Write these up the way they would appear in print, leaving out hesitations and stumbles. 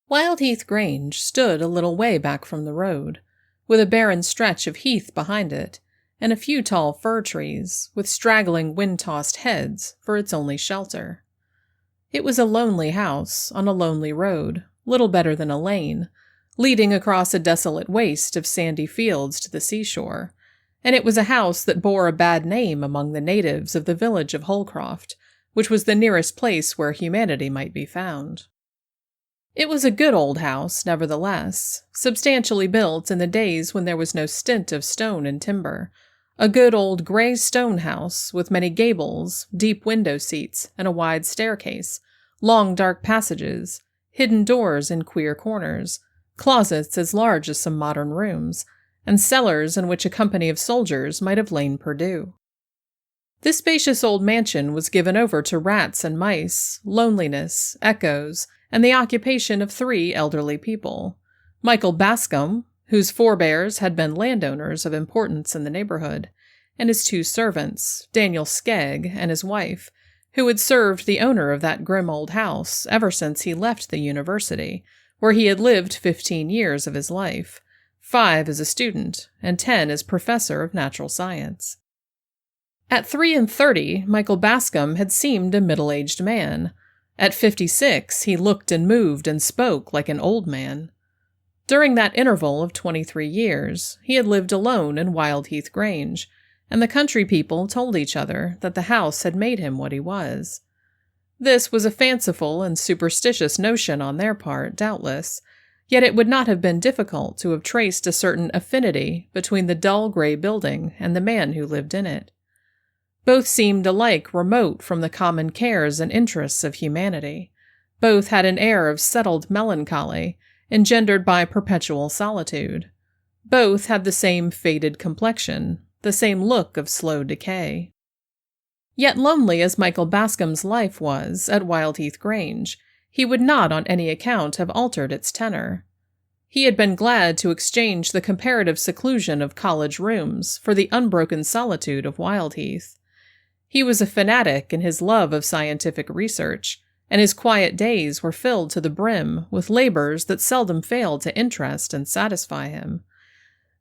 Wildheath Grange stood a little way back from the road, with a barren stretch of heath behind it, and a few tall fir trees, with straggling wind-tossed heads, for its only shelter. It was a lonely house, on a lonely road, little better than a lane, leading across a desolate waste of sandy fields to the seashore, and it was a house that bore a bad name among the natives of the village of Holcroft, which was the nearest place where humanity might be found. It was a good old house, nevertheless, substantially built in the days when there was no stint of stone and timber, a good old grey stone house with many gables, deep window seats, and a wide staircase, long dark passages, hidden doors in queer corners, closets as large as some modern rooms, and cellars in which a company of soldiers might have lain perdu. This spacious old mansion was given over to rats and mice, loneliness, echoes, and the occupation of 3 elderly people: Michael Bascom, whose forebears had been landowners of importance in the neighborhood, and his 2 servants, Daniel Skegg and his wife, who had served the owner of that grim old house ever since he left the university, where he had lived 15 years of his life, 5 as a student, and 10 as professor of natural science. At 33, Michael Bascom had seemed a middle-aged man. At 56, he looked and moved and spoke like an old man. During that interval of 23 years, he had lived alone in Wildheath Grange, and the country people told each other that the house had made him what he was. This was a fanciful and superstitious notion on their part, doubtless, yet it would not have been difficult to have traced a certain affinity between the dull grey building and the man who lived in it. Both seemed alike remote from the common cares and interests of humanity. Both had an air of settled melancholy, engendered by perpetual solitude. Both had the same faded complexion, the same look of slow decay. Yet lonely as Michael Bascom's life was at Wildheath Grange, he would not on any account have altered its tenor. He had been glad to exchange the comparative seclusion of college rooms for the unbroken solitude of Wildheath. He was a fanatic in his love of scientific research, and his quiet days were filled to the brim with labors that seldom failed to interest and satisfy him.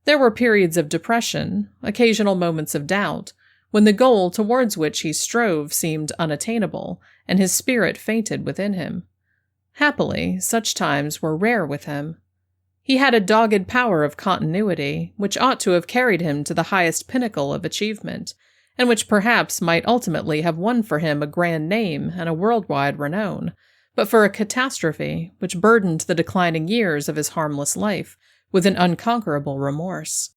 There were periods of depression, occasional moments of doubt, when the goal towards which he strove seemed unattainable, and his spirit fainted within him. Happily, such times were rare with him. He had a dogged power of continuity, which ought to have carried him to the highest pinnacle of achievement, and which perhaps might ultimately have won for him a grand name and a worldwide renown, but for a catastrophe which burdened the declining years of his harmless life with an unconquerable remorse.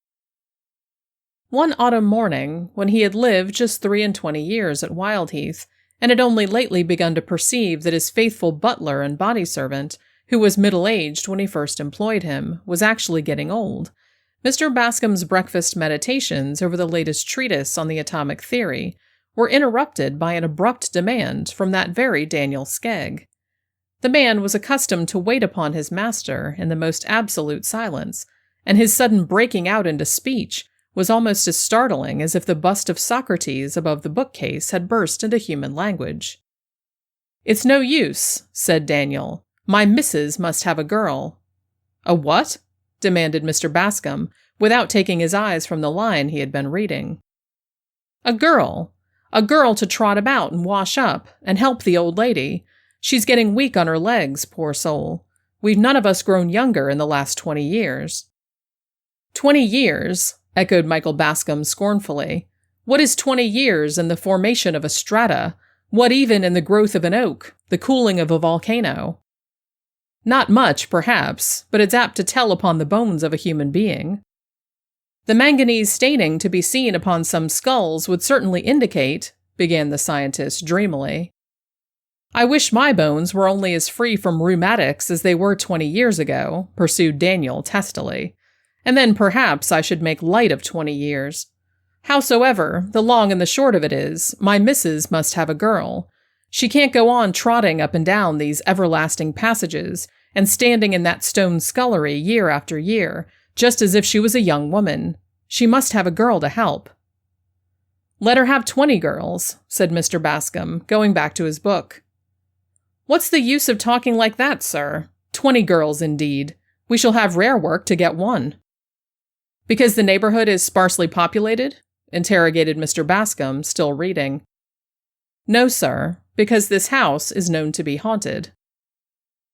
One autumn morning, when he had lived just 23 years at Wildheath, and had only lately begun to perceive that his faithful butler and body servant, who was middle-aged when he first employed him, was actually getting old, Mr. Bascom's breakfast meditations over the latest treatise on the atomic theory were interrupted by an abrupt demand from that very Daniel Skegg. The man was accustomed to wait upon his master in the most absolute silence, and his sudden breaking out into speech was almost as startling as if the bust of Socrates above the bookcase had burst into human language. "It's no use," said Daniel. "My missus must have a girl." "A what?" demanded Mr. Bascom, without taking his eyes from the line he had been reading. "A girl. A girl to trot about and wash up, and help the old lady. She's getting weak on her legs, poor soul. We've none of us grown younger in the last 20 years. 20 years, echoed Michael Bascom scornfully. What is 20 years in the formation of a strata? What even in the growth of an oak, the cooling of a volcano? Not much, perhaps, but it's apt to tell upon the bones of a human being. The manganese staining to be seen upon some skulls would certainly indicate, began the scientist dreamily. I wish my bones were only as free from rheumatics as they were 20 years ago, pursued Daniel testily, and then perhaps I should make light of 20 years. Howsoever, the long and the short of it is, my missus must have a girl. She can't go on trotting up and down these everlasting passages and standing in that stone scullery year after year, just as if she was a young woman. She must have a girl to help. Let her have 20 girls, said Mr. Bascom, going back to his book. What's the use of talking like that, sir? 20 girls, indeed. We shall have rare work to get one." "Because the neighborhood is sparsely populated?" interrogated Mr. Bascom, still reading. "No, sir, because this house is known to be haunted."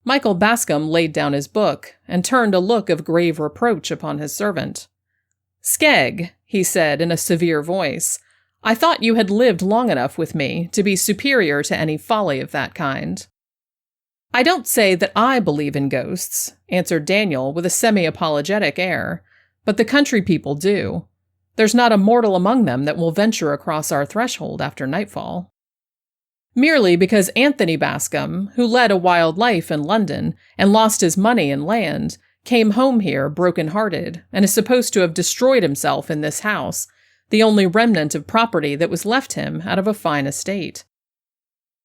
Michael Bascom laid down his book and turned a look of grave reproach upon his servant. "Skegg," he said in a severe voice, "I thought you had lived long enough with me to be superior to any folly of that kind." "I don't say that I believe in ghosts," answered Daniel with a semi-apologetic air, "but the country people do. There's not a mortal among them that will venture across our threshold after nightfall." "Merely because Anthony Bascom, who led a wild life in London and lost his money and land, came home here broken-hearted and is supposed to have destroyed himself in this house, the only remnant of property that was left him out of a fine estate."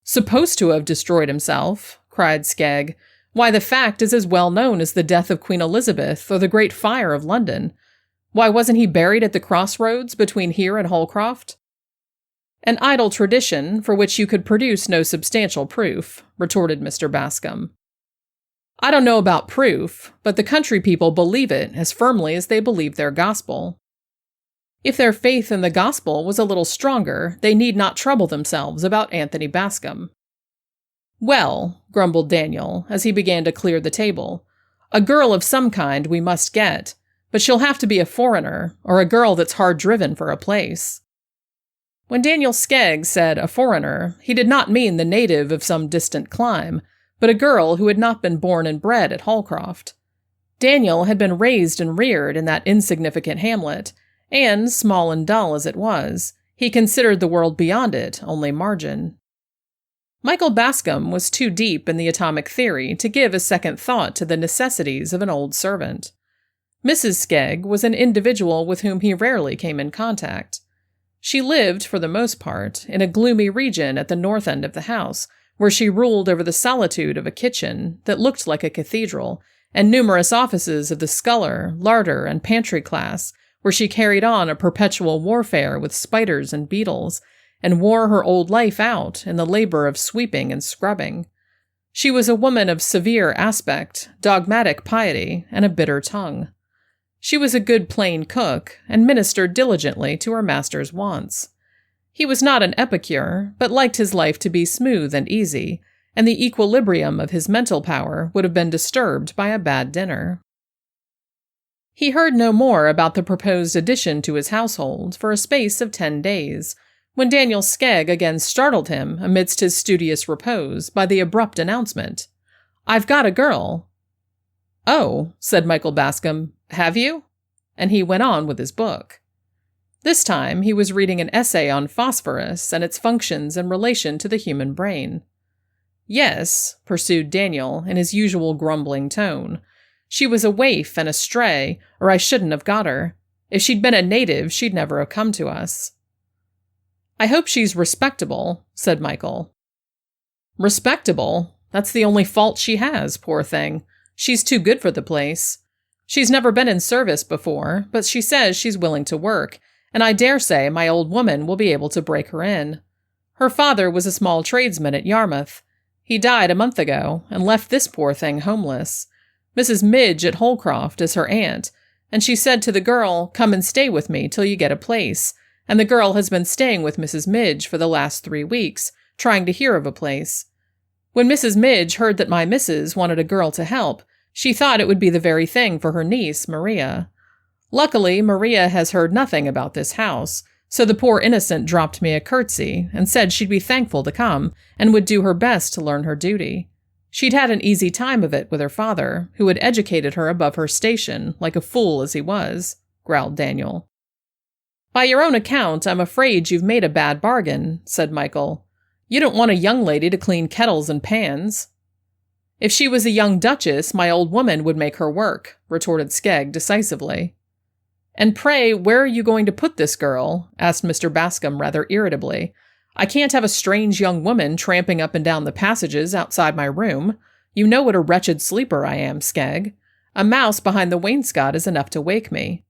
"Supposed to have destroyed himself?" cried Skegg. "Why, the fact is as well known as the death of Queen Elizabeth or the Great Fire of London. Why, wasn't he buried at the crossroads between here and Holcroft?" "An idle tradition for which you could produce no substantial proof," retorted Mr. Bascom. "I don't know about proof, but the country people believe it as firmly as they believe their gospel. If their faith in the gospel was a little stronger, they need not trouble themselves about Anthony Bascom." "Well," grumbled Daniel, as he began to clear the table, "a girl of some kind we must get, but she'll have to be a foreigner, or a girl that's hard driven for a place." When Daniel Skegg said a foreigner, he did not mean the native of some distant clime, but a girl who had not been born and bred at Holcroft. Daniel had been raised and reared in that insignificant hamlet, and, small and dull as it was, he considered the world beyond it only margin. Michael Bascom was too deep in the atomic theory to give a second thought to the necessities of an old servant. Mrs. Skegg was an individual with whom he rarely came in contact. She lived, for the most part, in a gloomy region at the north end of the house, where she ruled over the solitude of a kitchen that looked like a cathedral, and numerous offices of the sculler, larder, and pantry class, where she carried on a perpetual warfare with spiders and beetles, and wore her old life out in the labor of sweeping and scrubbing. She was a woman of severe aspect, dogmatic piety, and a bitter tongue. She was a good plain cook, and ministered diligently to her master's wants. He was not an epicure, but liked his life to be smooth and easy, and the equilibrium of his mental power would have been disturbed by a bad dinner. He heard no more about the proposed addition to his household for a space of 10 days, when Daniel Skegg again startled him amidst his studious repose by the abrupt announcement, "I've got a girl." "Oh," said Michael Bascom, "have you?" And he went on with his book. This time he was reading an essay on phosphorus and its functions in relation to the human brain. "Yes," pursued Daniel in his usual grumbling tone, "she was a waif and a stray, or I shouldn't have got her. If she'd been a native, she'd never have come to us." "I hope she's respectable," said Michael. "Respectable? That's the only fault she has, poor thing. She's too good for the place. She's never been in service before, but she says she's willing to work, and I dare say my old woman will be able to break her in. Her father was a small tradesman at Yarmouth. He died a month ago, and left this poor thing homeless. Mrs. Midge at Holcroft is her aunt, and she said to the girl, 'Come and stay with me till you get a place,' and the girl has been staying with Mrs. Midge for the last 3 weeks, trying to hear of a place. When Mrs. Midge heard that my missus wanted a girl to help, she thought it would be the very thing for her niece, Maria. Luckily, Maria has heard nothing about this house, so the poor innocent dropped me a curtsy and said she'd be thankful to come and would do her best to learn her duty. She'd had an easy time of it with her father, who had educated her above her station, like a fool as he was," growled Daniel. "By your own account, I'm afraid you've made a bad bargain," said Michael. "You don't want a young lady to clean kettles and pans." "If she was a young duchess, my old woman would make her work," retorted Skegg decisively. "And pray, where are you going to put this girl?" asked Mr. Bascom rather irritably. "I can't have a strange young woman tramping up and down the passages outside my room. You know what a wretched sleeper I am, Skegg. A mouse behind the wainscot is enough to wake me."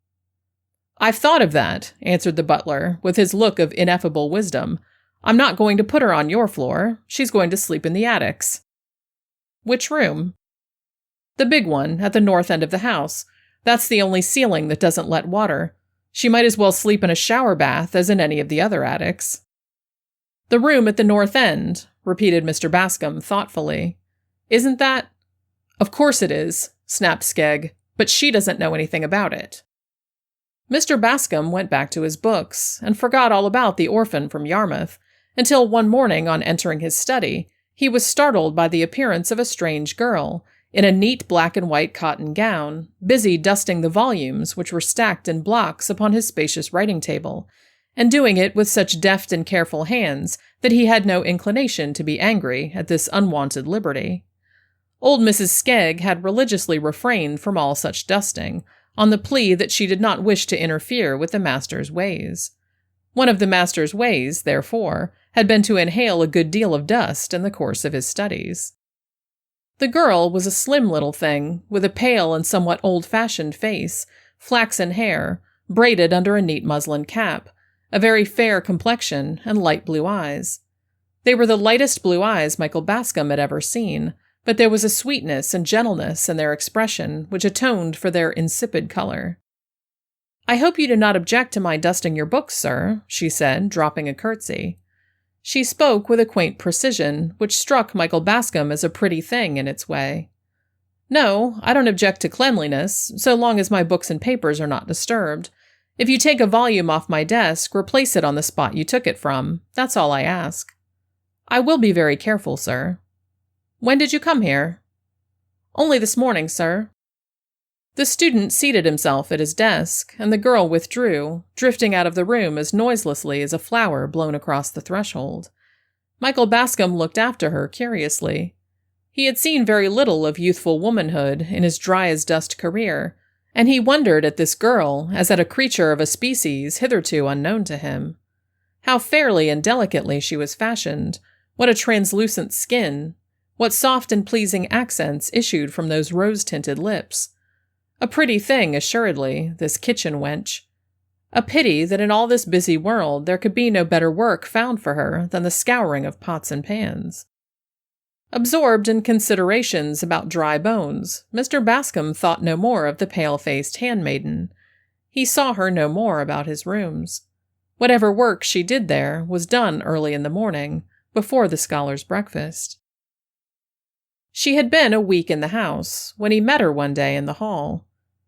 "I've thought of that," answered the butler, with his look of ineffable wisdom. "I'm not going to put her on your floor. She's going to sleep in the attics." "Which room?" The big one, at the north end of the house. That's the only ceiling that doesn't let water. She might as well sleep in a shower bath as in any of the other attics." "The room at the north end," repeated Mr. Bascom thoughtfully. "Isn't that—" "Of course it is," snapped Skegg, "but she doesn't know anything about it." Mr. Bascom went back to his books and forgot all about the orphan from Yarmouth, until one morning on entering his study, he was startled by the appearance of a strange girl, in a neat black and white cotton gown, busy dusting the volumes which were stacked in blocks upon his spacious writing table, and doing it with such deft and careful hands that he had no inclination to be angry at this unwonted liberty. Old Mrs. Skegg had religiously refrained from all such dusting, on the plea that she did not wish to interfere with the master's ways. One of the master's ways, therefore, had been to inhale a good deal of dust in the course of his studies. The girl was a slim little thing, with a pale and somewhat old-fashioned face, flaxen hair, braided under a neat muslin cap, a very fair complexion, and light blue eyes. They were the lightest blue eyes Michael Bascom had ever seen, but there was a sweetness and gentleness in their expression which atoned for their insipid color. "I hope you do not object to my dusting your books, sir," she said, dropping a curtsy. She spoke with a quaint precision, which struck Michael Bascom as a pretty thing in its way. "No, I don't object to cleanliness, so long as my books and papers are not disturbed. If you take a volume off my desk, replace it on the spot you took it from. That's all I ask." "I will be very careful, sir." "When did you come here?" "Only this morning, sir." The student seated himself at his desk, and the girl withdrew, drifting out of the room as noiselessly as a flower blown across the threshold. Michael Bascom looked after her curiously. He had seen very little of youthful womanhood in his dry-as-dust career, and he wondered at this girl as at a creature of a species hitherto unknown to him. How fairly and delicately she was fashioned, what a translucent skin, what soft and pleasing accents issued from those rose-tinted lips. A pretty thing, assuredly, this kitchen wench. A pity that in all this busy world there could be no better work found for her than the scouring of pots and pans. Absorbed in considerations about dry bones, Mr. Bascom thought no more of the pale-faced handmaiden. He saw her no more about his rooms. Whatever work she did there was done early in the morning, before the scholars' breakfast. She had been a week in the house, when he met her one day in the hall.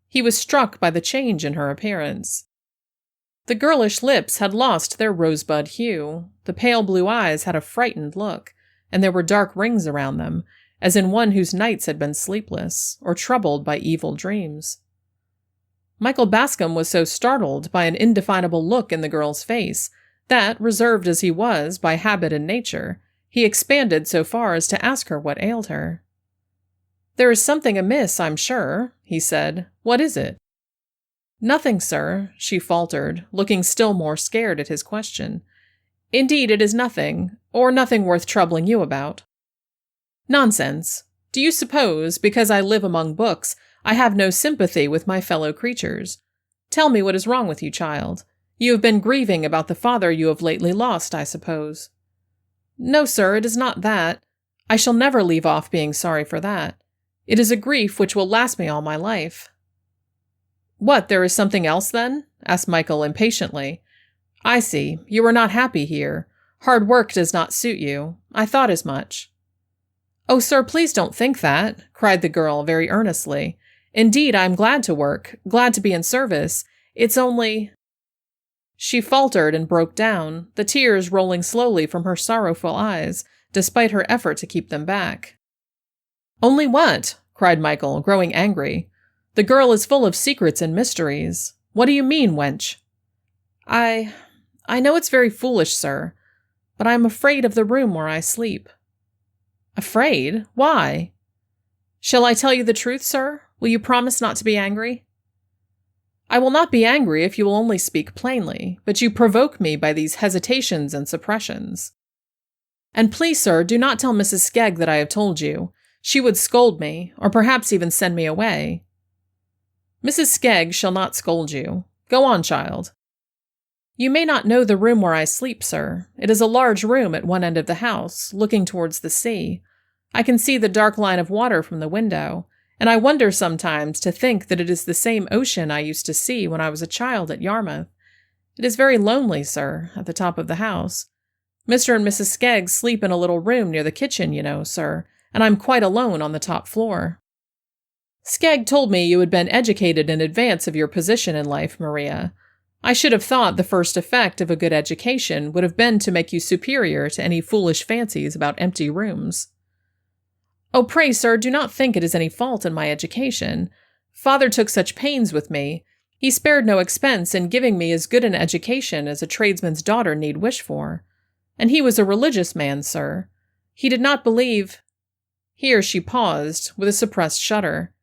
He was struck by the change in her appearance. The girlish lips had lost their rosebud hue, the pale blue eyes had a frightened look, and there were dark rings around them, as in one whose nights had been sleepless, or troubled by evil dreams. Michael Bascom was so startled by an indefinable look in the girl's face that, reserved as he was by habit and nature, he expanded so far as to ask her what ailed her. "There is something amiss, I'm sure," he said. "What is it?" "Nothing, sir," she faltered, looking still more scared at his question. "Indeed, it is nothing, or nothing worth troubling you about." "Nonsense. Do you suppose, because I live among books, I have no sympathy with my fellow creatures? Tell me what is wrong with you, child. You have been grieving about the father you have lately lost, I suppose." "No, sir, it is not that. I shall never leave off being sorry for that. It is a grief which will last me all my life." "What, there is something else, then?" asked Michael impatiently. "I see. You are not happy here. Hard work does not suit you. I thought as much." "Oh, sir, please don't think that," cried the girl very earnestly. "Indeed, I am glad to work, glad to be in service. It's only—" She faltered and broke down, the tears rolling slowly from her sorrowful eyes, despite her effort to keep them back. "Only what?" cried Michael, growing angry. "The girl is full of secrets and mysteries. What do you mean, wench?" I know it's very foolish, sir, but I am afraid of the room where I sleep." "Afraid? Why?" "Shall I tell you the truth, sir? Will you promise not to be angry?" "I will not be angry if you will only speak plainly, but you provoke me by these hesitations and suppressions." "And please, sir, do not tell Mrs. Skegg that I have told you. She would scold me, or perhaps even send me away." "Mrs. Skegg shall not scold you. Go on, child." "You may not know the room where I sleep, sir. It is a large room at one end of the house, looking towards the sea. I can see the dark line of water from the window, and I wonder sometimes to think that it is the same ocean I used to see when I was a child at Yarmouth. It is very lonely, sir, at the top of the house. Mr. and Mrs. Skeggs sleep in a little room near the kitchen, you know, sir, and I'm quite alone on the top floor." "Skegg told me you had been educated in advance of your position in life, Maria. I should have thought the first effect of a good education would have been to make you superior to any foolish fancies about empty rooms." "Oh, pray, sir, do not think it is any fault in my education. Father took such pains with me. He spared no expense in giving me as good an education as a tradesman's daughter need wish for. And he was a religious man, sir. He did not believe—" Here she paused, with a suppressed shudder.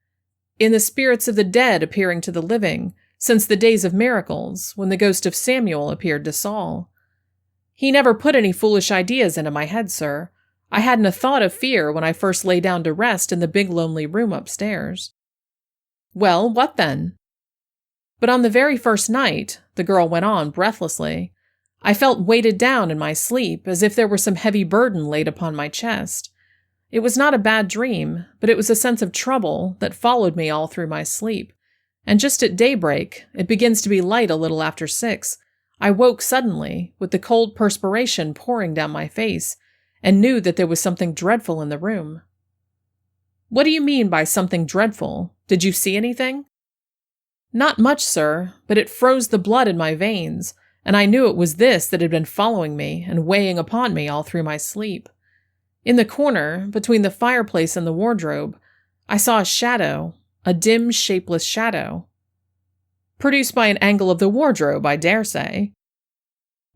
"In the spirits of the dead appearing to the living, since the days of miracles, when the ghost of Samuel appeared to Saul. He never put any foolish ideas into my head, sir. I hadn't a thought of fear when I first lay down to rest in the big lonely room upstairs." "Well, what then?" "But on the very first night," the girl went on breathlessly, "I felt weighted down in my sleep as if there were some heavy burden laid upon my chest. It was not a bad dream, but it was a sense of trouble that followed me all through my sleep. And just at daybreak, it begins to be light a little after 6, I woke suddenly, with the cold perspiration pouring down my face, and knew that there was something dreadful in the room." "What do you mean by something dreadful? Did you see anything?" "Not much, sir, but it froze the blood in my veins, and I knew it was this that had been following me and weighing upon me all through my sleep. In the corner, between the fireplace and the wardrobe, I saw a shadow, a dim, shapeless shadow." "Produced by an angle of the wardrobe, I dare say."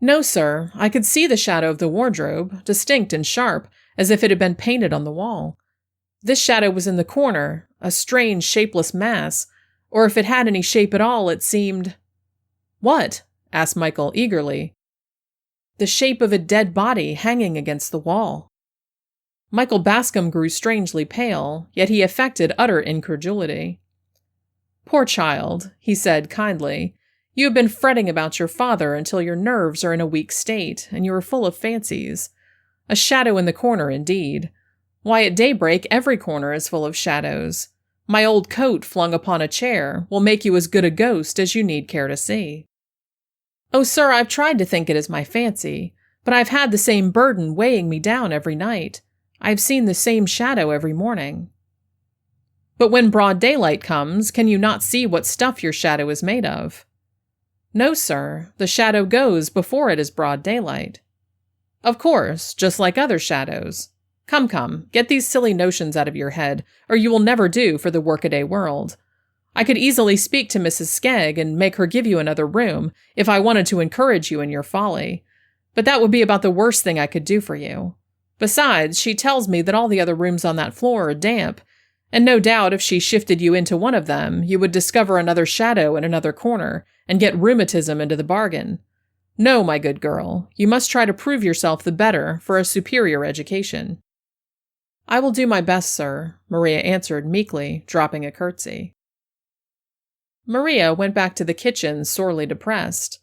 "No, sir, I could see the shadow of the wardrobe, distinct and sharp, as if it had been painted on the wall. This shadow was in the corner, a strange, shapeless mass, or if it had any shape at all, it seemed—" "What?" asked Michael eagerly. "The shape of a dead body hanging against the wall." Michael Bascom grew strangely pale, yet he affected utter incredulity. "Poor child," he said kindly, "you have been fretting about your father until your nerves are in a weak state, and you are full of fancies. A shadow in the corner, indeed. Why, at daybreak every corner is full of shadows. My old coat flung upon a chair will make you as good a ghost as you need care to see." "Oh, sir, I've tried to think it is my fancy, but I've had the same burden weighing me down every night. I've seen the same shadow every morning." "But when broad daylight comes, can you not see what stuff your shadow is made of?" "No, sir, the shadow goes before it is broad daylight." "Of course, just like other shadows. Come, get these silly notions out of your head, or you will never do for the workaday world. I could easily speak to Mrs. Skegg and make her give you another room, if I wanted to encourage you in your folly. But that would be about the worst thing I could do for you. Besides, she tells me that all the other rooms on that floor are damp, and no doubt if she shifted you into one of them, you would discover another shadow in another corner, and get rheumatism into the bargain. No, my good girl, you must try to prove yourself the better for a superior education." "I will do my best, sir," Maria answered meekly, dropping a curtsy. Maria went back to the kitchen sorely depressed.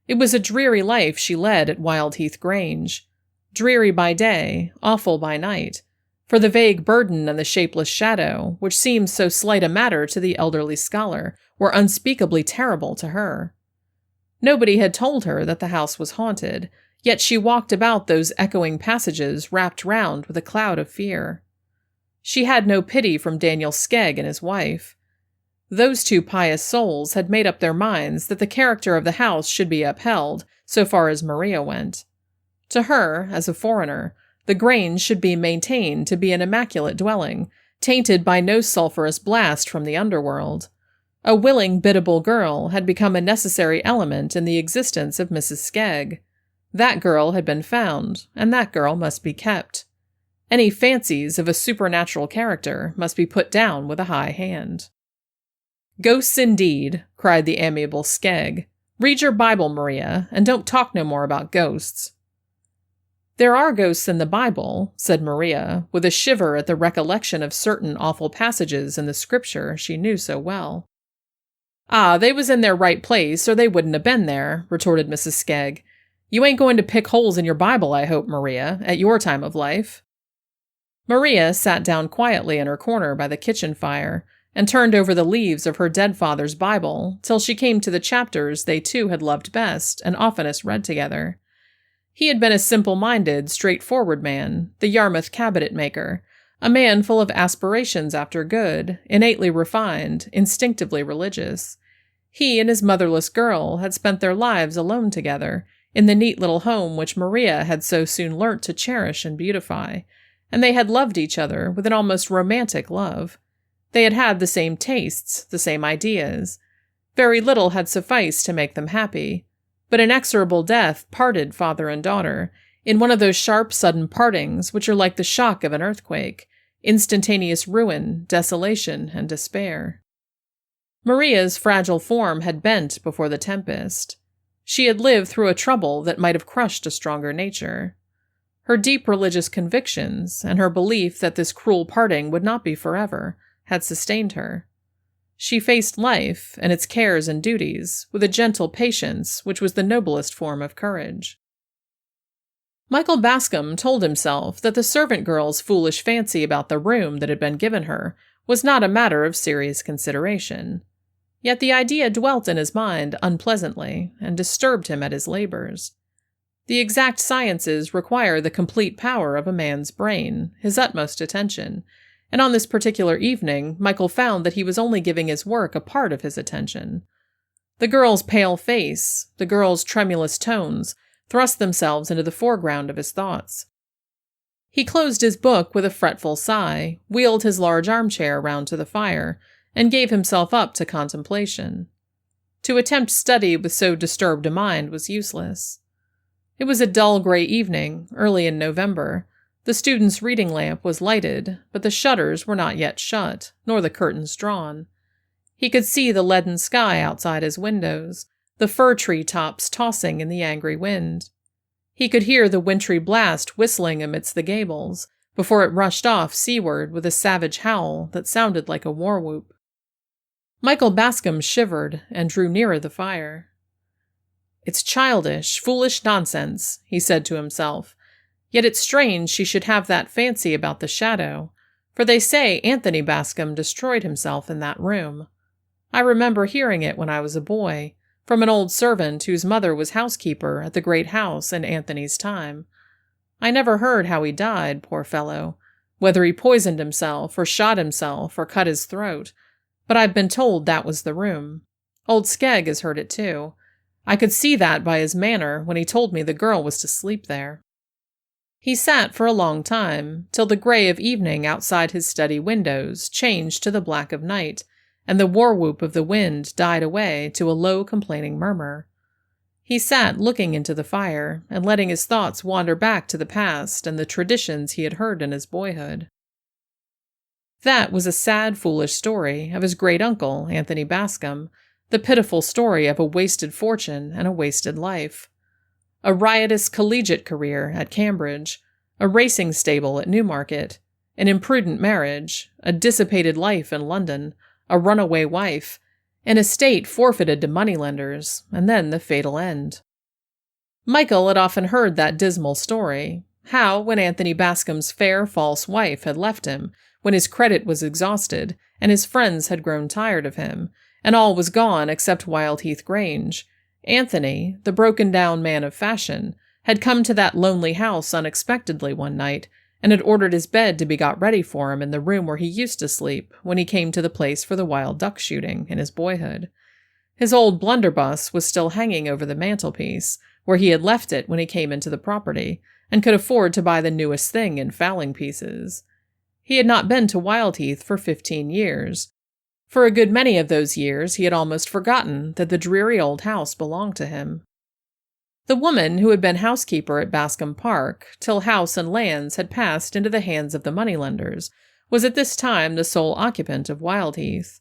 It was a dreary life she led at Wildheath Grange. Dreary by day, awful by night, for the vague burden and the shapeless shadow, which seemed so slight a matter to the elderly scholar, were unspeakably terrible to her. Nobody had told her that the house was haunted, yet she walked about those echoing passages wrapped round with a cloud of fear. She had no pity from Daniel Skegg and his wife. Those two pious souls had made up their minds that the character of the house should be upheld, so far as Maria went. To her, as a foreigner, the Grange should be maintained to be an immaculate dwelling, tainted by no sulphurous blast from the underworld. A willing, biddable girl had become a necessary element in the existence of Mrs. Skegg. That girl had been found, and that girl must be kept. Any fancies of a supernatural character must be put down with a high hand. "Ghosts indeed," cried the amiable Skegg. "Read your Bible, Maria, and don't talk no more about ghosts." "There are ghosts in the Bible," said Maria, with a shiver at the recollection of certain awful passages in the Scripture she knew so well. "Ah, they was in their right place, or they wouldn't have been there," retorted Mrs. Skegg. "You ain't going to pick holes in your Bible, I hope, Maria, at your time of life." Maria sat down quietly in her corner by the kitchen fire and turned over the leaves of her dead father's Bible till she came to the chapters they two had loved best and oftenest read together. He had been a simple-minded, straightforward man, the Yarmouth cabinet-maker, a man full of aspirations after good, innately refined, instinctively religious. He and his motherless girl had spent their lives alone together, in the neat little home which Maria had so soon learnt to cherish and beautify, and they had loved each other with an almost romantic love. They had had the same tastes, the same ideas. Very little had sufficed to make them happy, but inexorable death parted father and daughter, in one of those sharp, sudden partings which are like the shock of an earthquake, instantaneous ruin, desolation, and despair. Maria's fragile form had bent before the tempest. She had lived through a trouble that might have crushed a stronger nature. Her deep religious convictions, and her belief that this cruel parting would not be forever, had sustained her. She faced life and its cares and duties with a gentle patience which was the noblest form of courage. Michael Bascom told himself that the servant girl's foolish fancy about the room that had been given her was not a matter of serious consideration. Yet the idea dwelt in his mind unpleasantly and disturbed him at his labors. The exact sciences require the complete power of a man's brain, his utmost attention, and on this particular evening Michael found that he was only giving his work a part of his attention. The girl's pale face, the girl's tremulous tones, thrust themselves into the foreground of his thoughts. He closed his book with a fretful sigh, wheeled his large armchair round to the fire, and gave himself up to contemplation. To attempt study with so disturbed a mind was useless. It was a dull gray evening, early in November. The student's reading lamp was lighted, but the shutters were not yet shut, nor the curtains drawn. He could see the leaden sky outside his windows, the fir tree tops tossing in the angry wind. He could hear the wintry blast whistling amidst the gables, before it rushed off seaward with a savage howl that sounded like a war whoop. Michael Bascom shivered and drew nearer the fire. "It's childish, foolish nonsense," he said to himself. "Yet it's strange she should have that fancy about the shadow, for they say Anthony Bascom destroyed himself in that room. I remember hearing it when I was a boy, from an old servant whose mother was housekeeper at the great house in Anthony's time. I never heard how he died, poor fellow, whether he poisoned himself or shot himself or cut his throat, but I've been told that was the room. Old Skegg has heard it too. I could see that by his manner when he told me the girl was to sleep there." He sat for a long time, till the gray of evening outside his study windows changed to the black of night, and the war whoop of the wind died away to a low complaining murmur. He sat looking into the fire and letting his thoughts wander back to the past and the traditions he had heard in his boyhood. That was a sad, foolish story of his great-uncle, Anthony Bascom, the pitiful story of a wasted fortune and a wasted life. A riotous collegiate career at Cambridge, a racing stable at Newmarket, an imprudent marriage, a dissipated life in London, a runaway wife, an estate forfeited to moneylenders, and then the fatal end. Michael had often heard that dismal story, how, when Anthony Bascom's fair, false wife had left him, when his credit was exhausted, and his friends had grown tired of him, and all was gone except Wildheath Grange, Anthony, the broken-down man of fashion, had come to that lonely house unexpectedly one night, and had ordered his bed to be got ready for him in the room where he used to sleep when he came to the place for the wild duck shooting in his boyhood. His old blunderbuss was still hanging over the mantelpiece, where he had left it when he came into the property, and could afford to buy the newest thing in fowling pieces. He had not been to Wildheath for 15 years. For a good many of those years he had almost forgotten that the dreary old house belonged to him. The woman who had been housekeeper at Bascom Park, till house and lands had passed into the hands of the moneylenders, was at this time the sole occupant of Wildheath.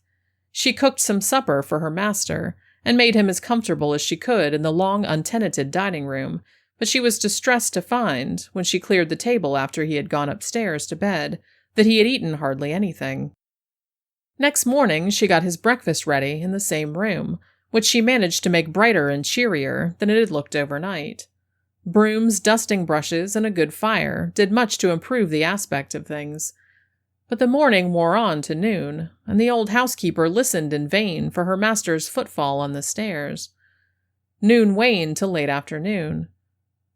She cooked some supper for her master, and made him as comfortable as she could in the long untenanted dining room, but she was distressed to find, when she cleared the table after he had gone upstairs to bed, that he had eaten hardly anything. Next morning she got his breakfast ready in the same room, which she managed to make brighter and cheerier than it had looked overnight. Brooms, dusting brushes, and a good fire did much to improve the aspect of things. But the morning wore on to noon, and the old housekeeper listened in vain for her master's footfall on the stairs. Noon waned to late afternoon.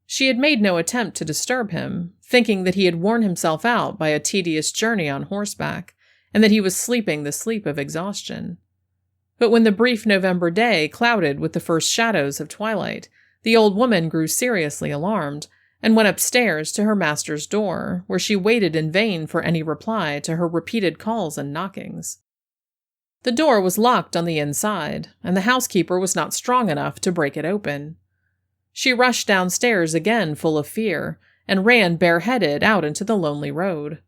She had made no attempt to disturb him, thinking that he had worn himself out by a tedious journey on horseback, and that he was sleeping the sleep of exhaustion. But when the brief November day clouded with the first shadows of twilight, the old woman grew seriously alarmed, and went upstairs to her master's door, where she waited in vain for any reply to her repeated calls and knockings. The door was locked on the inside, and the housekeeper was not strong enough to break it open. She rushed downstairs again full of fear, and ran bareheaded out into the lonely road.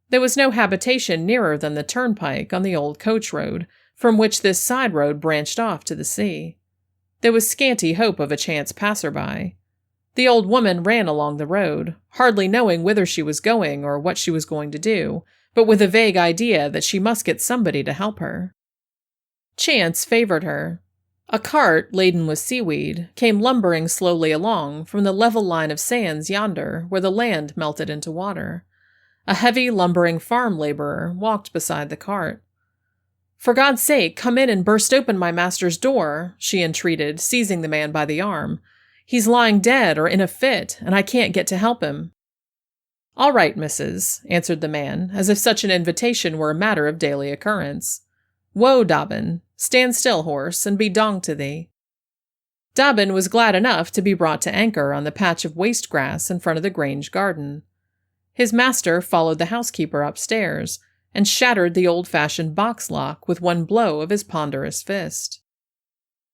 There was no habitation nearer than the turnpike on the old coach road, from which this side road branched off to the sea. There was scanty hope of a chance passerby. The old woman ran along the road, hardly knowing whither she was going or what she was going to do, but with a vague idea that she must get somebody to help her. Chance favored her. A cart laden with seaweed came lumbering slowly along from the level line of sands yonder where the land melted into water. A heavy, lumbering farm laborer walked beside the cart. "For God's sake, come in and burst open my master's door," she entreated, seizing the man by the arm. "He's lying dead or in a fit, and I can't get to help him." "All right, missus," answered the man, as if such an invitation were a matter of daily occurrence. "Whoa, Dobbin, stand still, horse, and be donged to thee." Dobbin was glad enough to be brought to anchor on the patch of waste grass in front of the Grange garden. His master followed the housekeeper upstairs, and shattered the old-fashioned box lock with one blow of his ponderous fist.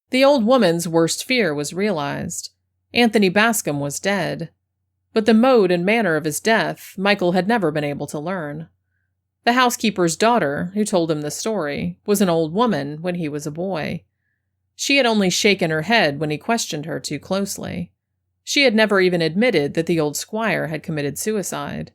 The old woman's worst fear was realized. Anthony Bascom was dead. But the mode and manner of his death Michael had never been able to learn. The housekeeper's daughter, who told him the story, was an old woman when he was a boy. She had only shaken her head when he questioned her too closely. She had never even admitted that the old squire had committed suicide.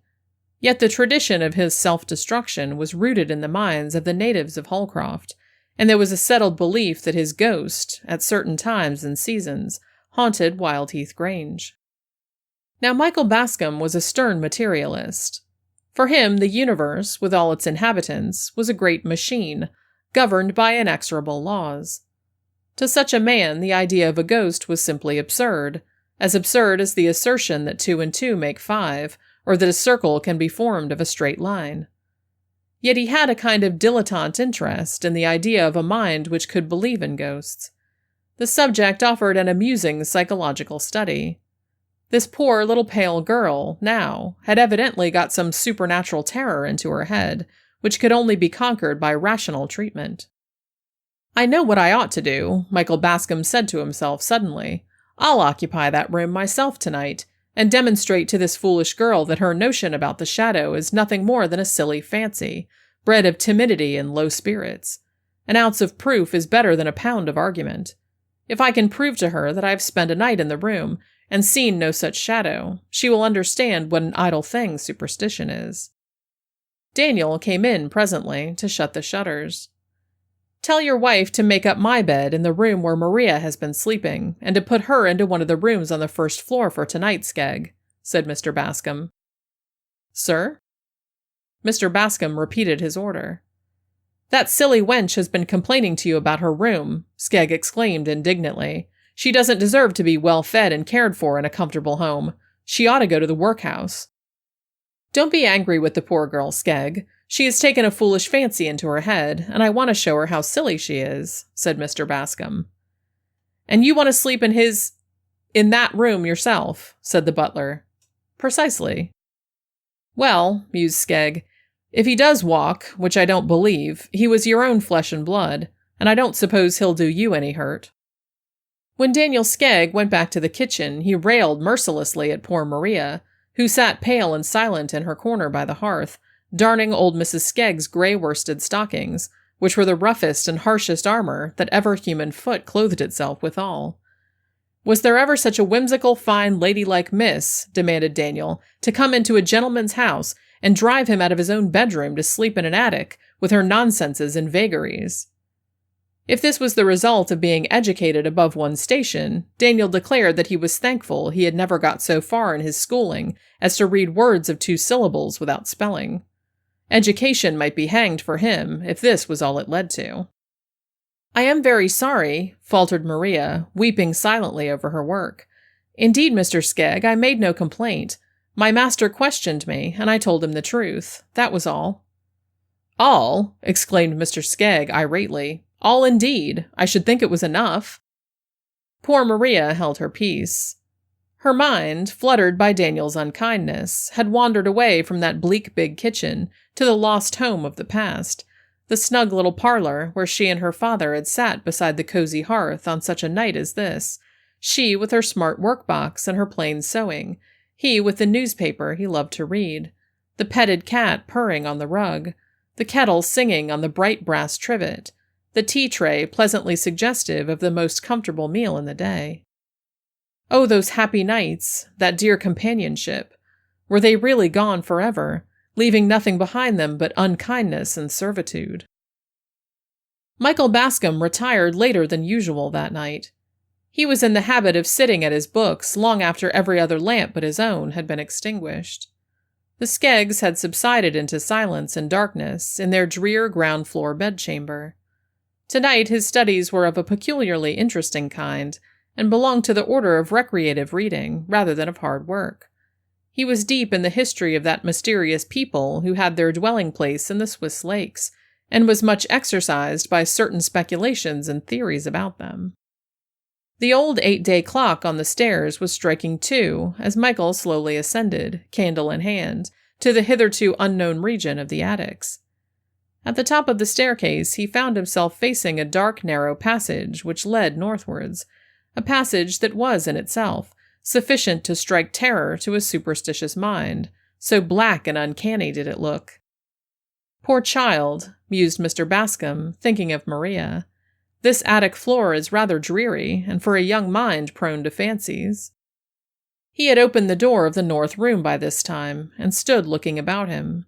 Yet the tradition of his self-destruction was rooted in the minds of the natives of Holcroft, and there was a settled belief that his ghost, at certain times and seasons, haunted Wildheath Grange. Now Michael Bascom was a stern materialist. For him, the universe, with all its inhabitants, was a great machine, governed by inexorable laws. To such a man, the idea of a ghost was simply absurd as the assertion that 2 and 2 make 5, or that a circle can be formed of a straight line. Yet he had a kind of dilettante interest in the idea of a mind which could believe in ghosts. The subject offered an amusing psychological study. This poor little pale girl, now, had evidently got some supernatural terror into her head, which could only be conquered by rational treatment. "I know what I ought to do," Michael Bascom said to himself suddenly. "I'll occupy that room myself tonight, and demonstrate to this foolish girl that her notion about the shadow is nothing more than a silly fancy, bred of timidity and low spirits. An ounce of proof is better than a pound of argument. If I can prove to her that I have spent a night in the room and seen no such shadow, she will understand what an idle thing superstition is." Daniel came in presently to shut the shutters. "Tell your wife to make up my bed in the room where Maria has been sleeping, and to put her into one of the rooms on the first floor for tonight, Skegg," said Mr. Bascom. "Sir?" Mr. Bascom repeated his order. "That silly wench has been complaining to you about her room," Skegg exclaimed indignantly. "She doesn't deserve to be well fed and cared for in a comfortable home. She ought to go to the workhouse." "Don't be angry with the poor girl, Skegg. She has taken a foolish fancy into her head, and I want to show her how silly she is," said Mr. Bascom. "And you want to sleep in that room yourself," said the butler. "Precisely." "Well," mused Skegg, "if he does walk, which I don't believe, he was your own flesh and blood, and I don't suppose he'll do you any hurt." When Daniel Skegg went back to the kitchen, he railed mercilessly at poor Maria, who sat pale and silent in her corner by the hearth, darning old Mrs. Skegg's grey-worsted stockings, which were the roughest and harshest armor that ever human foot clothed itself withal. "Was there ever such a whimsical, fine, ladylike miss," demanded Daniel, "to come into a gentleman's house and drive him out of his own bedroom to sleep in an attic with her nonsenses and vagaries?" If this was the result of being educated above one's station, Daniel declared that he was thankful he had never got so far in his schooling as to read words of 2 syllables without spelling. Education might be hanged for him if this was all it led to. "I am very sorry," faltered Maria, weeping silently over her work. "Indeed, Mr. Skegg, I made no complaint. My master questioned me, and I told him the truth. That was all." "All?" exclaimed Mr. Skegg irately. "All indeed. I should think it was enough." Poor Maria held her peace. Her mind, fluttered by Daniel's unkindness, had wandered away from that bleak big kitchen to the lost home of the past, the snug little parlor where she and her father had sat beside the cozy hearth on such a night as this, she with her smart workbox and her plain sewing, he with the newspaper he loved to read, the petted cat purring on the rug, the kettle singing on the bright brass trivet, the tea tray pleasantly suggestive of the most comfortable meal in the day. Oh, those happy nights, that dear companionship. Were they really gone forever, leaving nothing behind them but unkindness and servitude? Michael Bascom retired later than usual that night. He was in the habit of sitting at his books long after every other lamp but his own had been extinguished. The Skeggs had subsided into silence and darkness in their drear ground-floor bedchamber. Tonight his studies were of a peculiarly interesting kind, and belonged to the order of recreative reading rather than of hard work. He was deep in the history of that mysterious people who had their dwelling place in the Swiss lakes, and was much exercised by certain speculations and theories about them. The old 8-day clock on the stairs was striking 2 as Michael slowly ascended, candle in hand, to the hitherto unknown region of the attics. At the top of the staircase he found himself facing a dark, narrow passage which led northwards, a passage that was in itself sufficient to strike terror to a superstitious mind, so black and uncanny did it look. "Poor child," mused Mr. Bascom, thinking of Maria. "This attic floor is rather dreary, and for a young mind prone to fancies." He had opened the door of the north room by this time, and stood looking about him.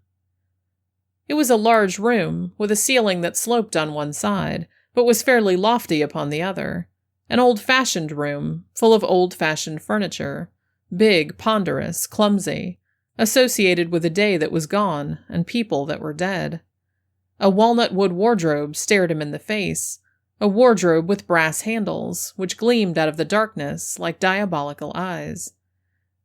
It was a large room, with a ceiling that sloped on one side, but was fairly lofty upon the other. An old-fashioned room, full of old-fashioned furniture, big, ponderous, clumsy, associated with a day that was gone and people that were dead. A walnut-wood wardrobe stared him in the face, a wardrobe with brass handles, which gleamed out of the darkness like diabolical eyes.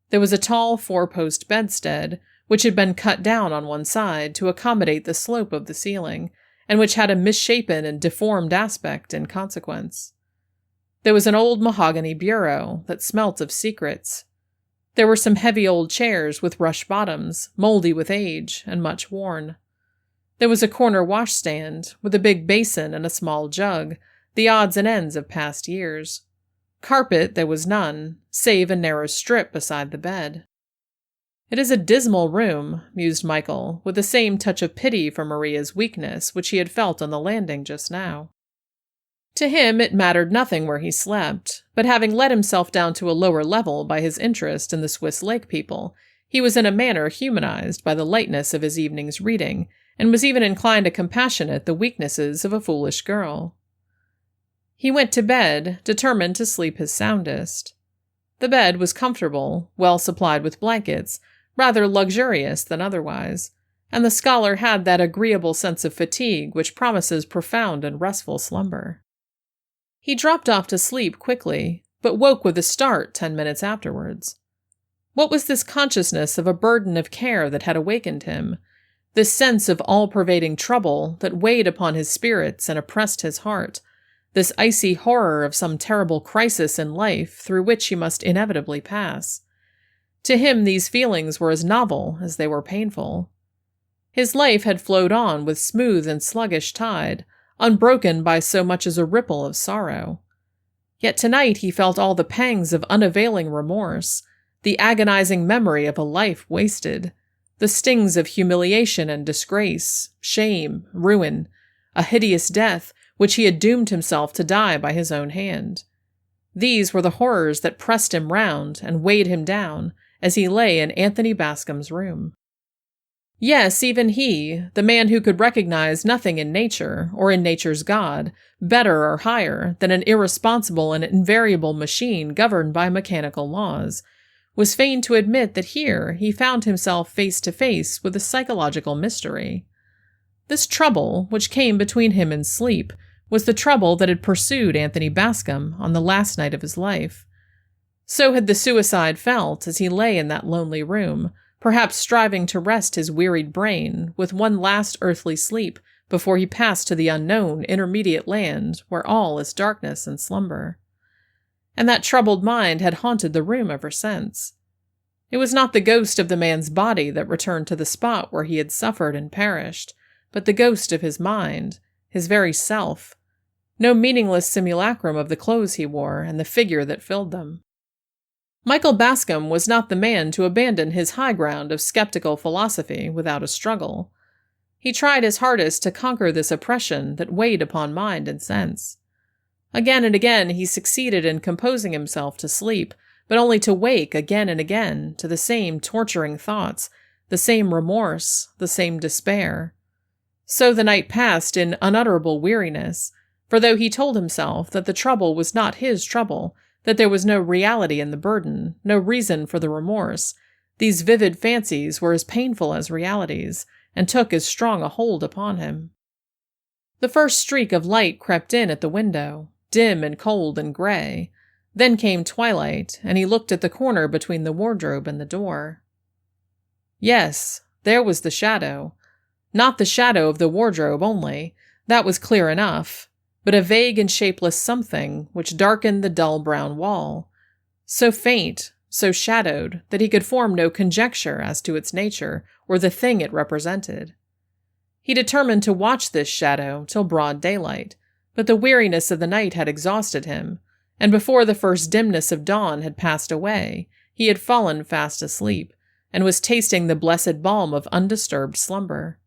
There was a tall 4-post bedstead, which had been cut down on one side to accommodate the slope of the ceiling, and which had a misshapen and deformed aspect in consequence. There was an old mahogany bureau that smelt of secrets. There were some heavy old chairs with rush bottoms, moldy with age and much worn. There was a corner washstand with a big basin and a small jug, the odds and ends of past years. Carpet there was none, save a narrow strip beside the bed. "It is a dismal room," mused Michael, with the same touch of pity for Maria's weakness which he had felt on the landing just now. To him it mattered nothing where he slept, but having let himself down to a lower level by his interest in the Swiss lake people, he was in a manner humanized by the lightness of his evening's reading, and was even inclined to compassionate the weaknesses of a foolish girl. He went to bed, determined to sleep his soundest. The bed was comfortable, well supplied with blankets, rather luxurious than otherwise, and the scholar had that agreeable sense of fatigue which promises profound and restful slumber. He dropped off to sleep quickly, but woke with a start 10 minutes afterwards. What was this consciousness of a burden of care that had awakened him, this sense of all-pervading trouble that weighed upon his spirits and oppressed his heart, this icy horror of some terrible crisis in life through which he must inevitably pass? To him these feelings were as novel as they were painful. His life had flowed on with smooth and sluggish tide, unbroken by so much as a ripple of sorrow. Yet tonight he felt all the pangs of unavailing remorse, the agonizing memory of a life wasted, the stings of humiliation and disgrace, shame, ruin, a hideous death which he had doomed himself to die by his own hand. These were the horrors that pressed him round and weighed him down as he lay in Anthony Bascom's room. Yes, even he, the man who could recognize nothing in nature, or in nature's God, better or higher than an irresponsible and invariable machine governed by mechanical laws, was fain to admit that here he found himself face to face with a psychological mystery. This trouble, which came between him and sleep, was the trouble that had pursued Anthony Bascom on the last night of his life. So had the suicide felt as he lay in that lonely room, perhaps striving to rest his wearied brain with one last earthly sleep before he passed to the unknown intermediate land where all is darkness and slumber. And that troubled mind had haunted the room ever since. It was not the ghost of the man's body that returned to the spot where he had suffered and perished, but the ghost of his mind, his very self, no meaningless simulacrum of the clothes he wore and the figure that filled them. Michael Bascom was not the man to abandon his high ground of skeptical philosophy without a struggle. He tried his hardest to conquer this oppression that weighed upon mind and sense. Again and again he succeeded in composing himself to sleep, but only to wake again and again to the same torturing thoughts, the same remorse, the same despair. So the night passed in unutterable weariness, for though he told himself that the trouble was not his trouble, that there was no reality in the burden, no reason for the remorse, these vivid fancies were as painful as realities, and took as strong a hold upon him. The first streak of light crept in at the window, dim and cold and gray. Then came twilight, and he looked at the corner between the wardrobe and the door. Yes, there was the shadow. Not the shadow of the wardrobe only, that was clear enough, but a vague and shapeless something which darkened the dull brown wall, so faint, so shadowed, that he could form no conjecture as to its nature or the thing it represented. He determined to watch this shadow till broad daylight, but the weariness of the night had exhausted him, and before the first dimness of dawn had passed away, he had fallen fast asleep, and was tasting the blessed balm of undisturbed slumber.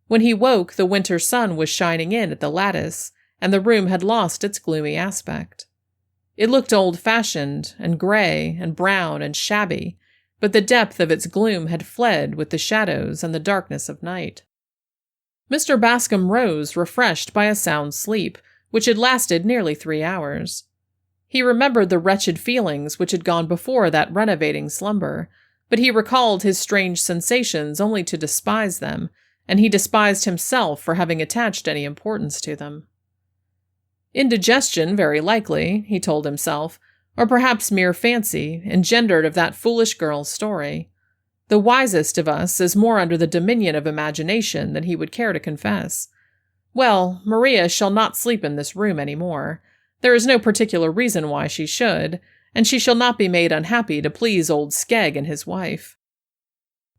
When he woke, the winter sun was shining in at the lattice, and the room had lost its gloomy aspect. It looked old-fashioned, and gray, and brown, and shabby, but the depth of its gloom had fled with the shadows and the darkness of night. Mr. Bascom rose, refreshed by a sound sleep, which had lasted nearly 3 hours. He remembered the wretched feelings which had gone before that renovating slumber, but he recalled his strange sensations only to despise them, and he despised himself for having attached any importance to them. Indigestion, very likely, he told himself, or perhaps mere fancy, engendered of that foolish girl's story. The wisest of us is more under the dominion of imagination than he would care to confess. Well, Maria shall not sleep in this room any more. There is no particular reason why she should, and she shall not be made unhappy to please old Skegg and his wife.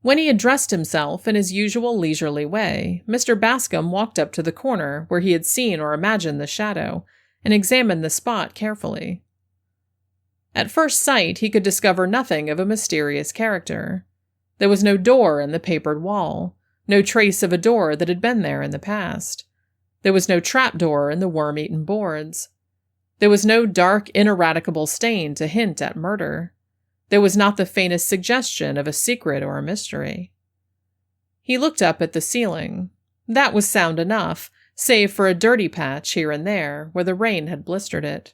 When he had dressed himself in his usual leisurely way, Mr. Bascom walked up to the corner where he had seen or imagined the shadow, and examined the spot carefully. At first sight he could discover nothing of a mysterious character. There was no door in the papered wall, no trace of a door that had been there in the past. There was no trapdoor in the worm-eaten boards. There was no dark, ineradicable stain to hint at murder. There was not the faintest suggestion of a secret or a mystery. He looked up at the ceiling. That was sound enough, save for a dirty patch here and there where the rain had blistered it.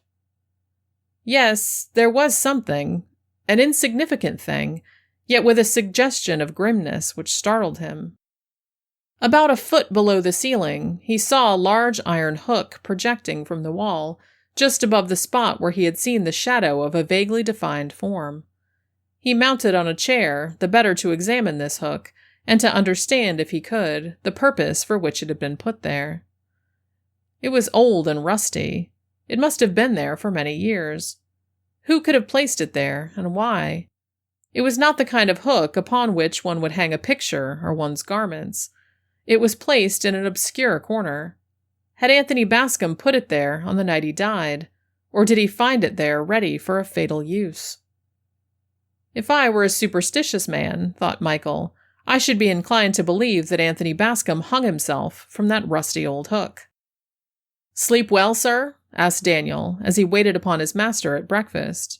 Yes, there was something, an insignificant thing, yet with a suggestion of grimness which startled him. About a foot below the ceiling, he saw a large iron hook projecting from the wall, just above the spot where he had seen the shadow of a vaguely defined form. He mounted on a chair, the better to examine this hook, and to understand, if he could, the purpose for which it had been put there. It was old and rusty. It must have been there for many years. Who could have placed it there, and why? It was not the kind of hook upon which one would hang a picture or one's garments. It was placed in an obscure corner. Had Anthony Bascom put it there on the night he died, or did he find it there ready for a fatal use? If I were a superstitious man, thought Michael, I should be inclined to believe that Anthony Bascom hung himself from that rusty old hook. "Sleep well, sir?" asked Daniel, as he waited upon his master at breakfast.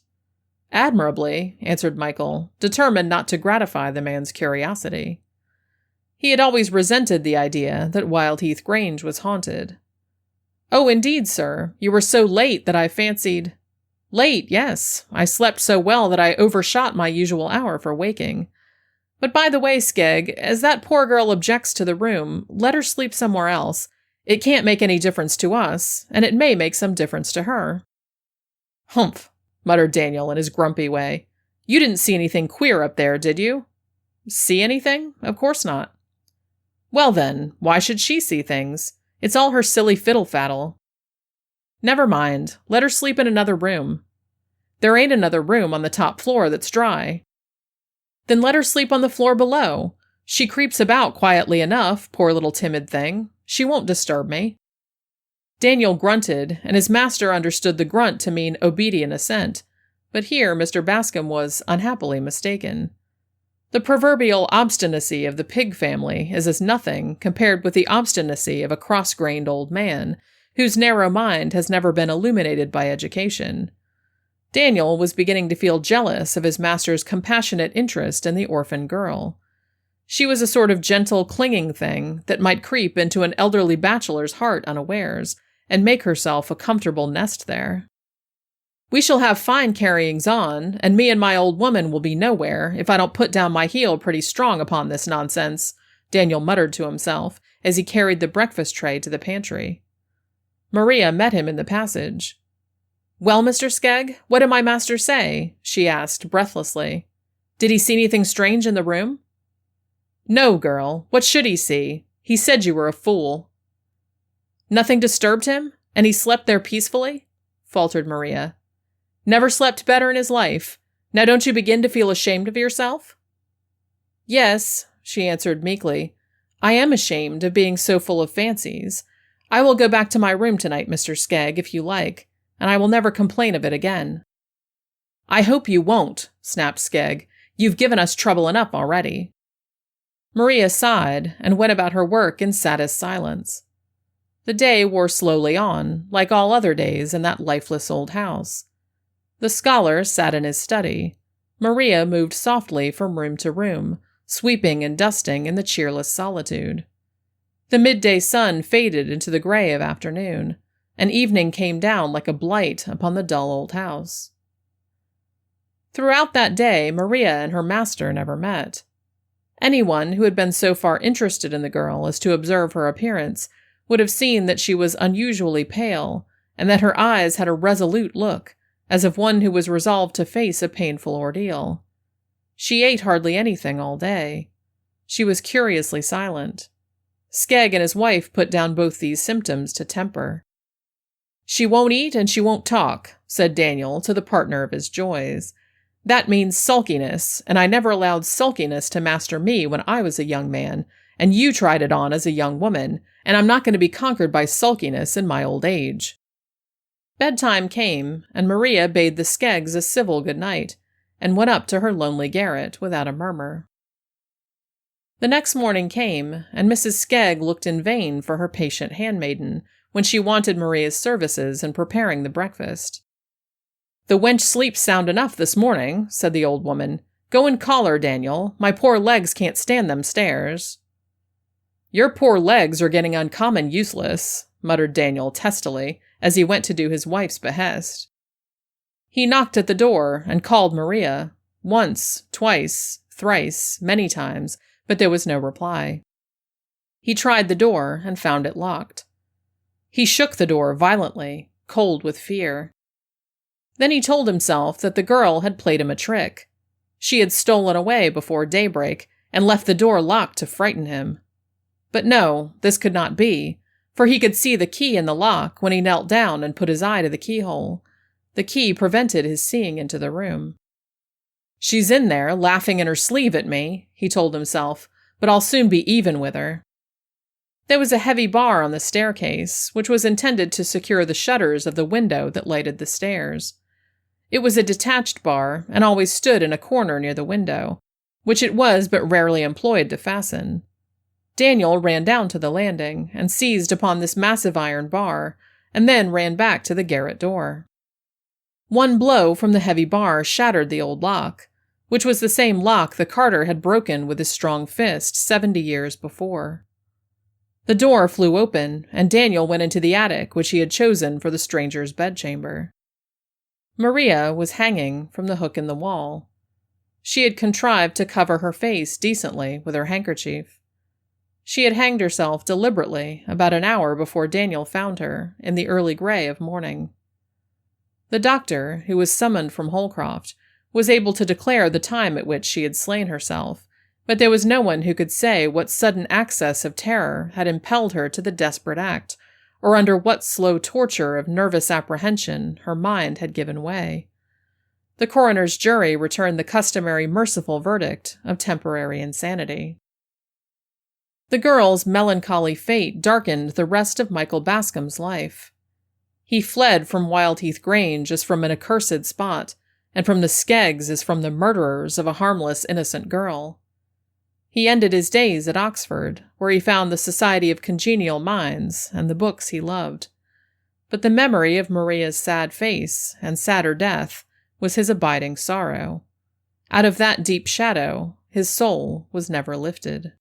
"Admirably," answered Michael, determined not to gratify the man's curiosity. He had always resented the idea that Wildheath Grange was haunted. "Oh, indeed, sir. You were so late that I fancied—" "Late, yes. I slept so well that I overshot my usual hour for waking. But by the way, Skegg, as that poor girl objects to the room, let her sleep somewhere else. It can't make any difference to us, and it may make some difference to her." "Humph," muttered Daniel in his grumpy way. "You didn't see anything queer up there, did you?" "See anything? Of course not." "Well then, why should she see things? It's all her silly fiddle-faddle." "Never mind. Let her sleep in another room." "There ain't another room on the top floor that's dry." "Then let her sleep on the floor below. She creeps about quietly enough, poor little timid thing. She won't disturb me." Daniel grunted, and his master understood the grunt to mean obedient assent, but here Mr. Bascom was unhappily mistaken. The proverbial obstinacy of the pig family is as nothing compared with the obstinacy of a cross-grained old man, whose narrow mind has never been illuminated by education. Daniel was beginning to feel jealous of his master's compassionate interest in the orphan girl. She was a sort of gentle, clinging thing that might creep into an elderly bachelor's heart unawares, and make herself a comfortable nest there. "We shall have fine carryings on, and me and my old woman will be nowhere if I don't put down my heel pretty strong upon this nonsense," Daniel muttered to himself as he carried the breakfast tray to the pantry. Maria met him in the passage. "Well, Mr. Skegg, what did my master say?" she asked breathlessly. "Did he see anything strange in the room?" "No, girl. What should he see? He said you were a fool." "Nothing disturbed him? And he slept there peacefully?" faltered Maria. "Never slept better in his life. Now don't you begin to feel ashamed of yourself?" "Yes," she answered meekly. "I am ashamed of being so full of fancies. I will go back to my room tonight, Mr. Skegg, if you like, and I will never complain of it again." "I hope you won't," snapped Skegg. "You've given us trouble enough already." Maria sighed and went about her work in saddest silence. The day wore slowly on, like all other days in that lifeless old house. The scholar sat in his study. Maria moved softly from room to room, sweeping and dusting in the cheerless solitude. The midday sun faded into the gray of afternoon, and evening came down like a blight upon the dull old house. Throughout that day, Maria and her master never met. Anyone who had been so far interested in the girl as to observe her appearance would have seen that she was unusually pale, and that her eyes had a resolute look, as of one who was resolved to face a painful ordeal. She ate hardly anything all day. She was curiously silent. Skegg and his wife put down both these symptoms to temper. "She won't eat and she won't talk," said Daniel to the partner of his joys. "That means sulkiness, and I never allowed sulkiness to master me when I was a young man, and you tried it on as a young woman, and I'm not going to be conquered by sulkiness in my old age." Bedtime came, and Maria bade the Skeggs a civil good night, and went up to her lonely garret without a murmur. The next morning came, and Mrs. Skegg looked in vain for her patient handmaiden when she wanted Maria's services in preparing the breakfast. "The wench sleeps sound enough this morning," said the old woman. "Go and call her, Daniel. My poor legs can't stand them stairs." "Your poor legs are getting uncommon useless," muttered Daniel testily, as he went to do his wife's behest. He knocked at the door and called Maria, once, twice, thrice, many times, but there was no reply. He tried the door and found it locked. He shook the door violently, cold with fear. Then he told himself that the girl had played him a trick. She had stolen away before daybreak and left the door locked to frighten him. But no, this could not be, for he could see the key in the lock when he knelt down and put his eye to the keyhole. The key prevented his seeing into the room. "She's in there, laughing in her sleeve at me," he told himself, "but I'll soon be even with her." There was a heavy bar on the staircase, which was intended to secure the shutters of the window that lighted the stairs. It was a detached bar, and always stood in a corner near the window, which it was but rarely employed to fasten. Daniel ran down to the landing, and seized upon this massive iron bar, and then ran back to the garret door. One blow from the heavy bar shattered the old lock, which was the same lock the carter had broken with his strong fist 70 years before. The door flew open, and Daniel went into the attic which he had chosen for the stranger's bedchamber. Maria was hanging from the hook in the wall. She had contrived to cover her face decently with her handkerchief. She had hanged herself deliberately about an hour before Daniel found her in the early gray of morning. The doctor, who was summoned from Holcroft, was able to declare the time at which she had slain herself, but there was no one who could say what sudden access of terror had impelled her to the desperate act, or under what slow torture of nervous apprehension her mind had given way. The coroner's jury returned the customary merciful verdict of temporary insanity. The girl's melancholy fate darkened the rest of Michael Bascom's life. He fled from Wildheath Grange as from an accursed spot, and from the Skeggs as from the murderers of a harmless, innocent girl. He ended his days at Oxford, where he found the society of congenial minds and the books he loved. But the memory of Maria's sad face and sadder death was his abiding sorrow. Out of that deep shadow, his soul was never lifted.